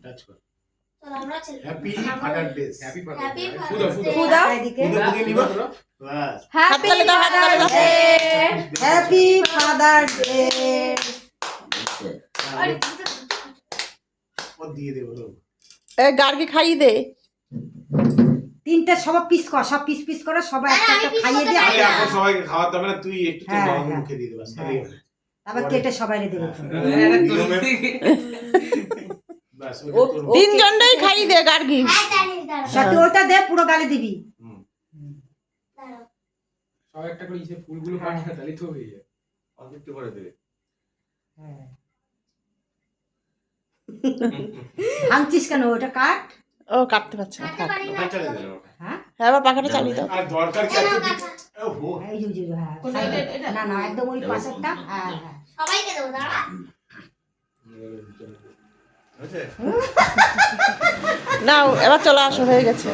Touch কর। চলো আমরা চলি। Happy father day. Happy happy ফুদা ফাদার্স ফুদা ডে। ফুদা এদিকে। ফুদা দিয়ে নিবা বাস। হ্যাপি হাততালি দাও, হাততালি দাও। Father's day happy father's day আরে ও দিয়ে দেবো। এ গার্গি খাইয়ে দে। তিনটে সব পিস কর, সব পিস পিস করে সবাই একটা একটা খাইয়ে দিয়ে আরে এখন সবাইকে খাওয়াতে হবে না, তুই একটু তো হ্যাঁ, বাবা হ্যাঁ। মুখে দিয়ে দেবাস তাহলেই হবে। তারপর কেটে সবাই দেবে বাস ও ওটা তোর। তিনজনটাই খাইয়ে দে গার্গি। হ্যাঁ দাঁড়িয়ে দাঁড়াও। সত্যি ওটা দে পুরো গালে দিবি হুম। দাঁড়াও। সব একটা করে ইসে ফুলগুলো কাটে তাহলে তো হয়ে যায়। অল্প একটু করে দেবে। ভাঙছিস কেন ওটা কাট ও কাটতে পারছে না, কাটতে থাক। পারি না। ওটা চালিয়ে দে ওটা। হ্যাঁ হ্যাঁ এবার পাখাটা চালিয়ে দাও। আর দরকার কি এত দিতে? ওহো এই যে হ্যাঁ না না একদম ওই পাশেরটা হ্যাঁ হ্যাঁ সবাইকে দেবো দাঁড়া। হয়েছে? নাও এবার চলে আসো, হয়ে গেছে।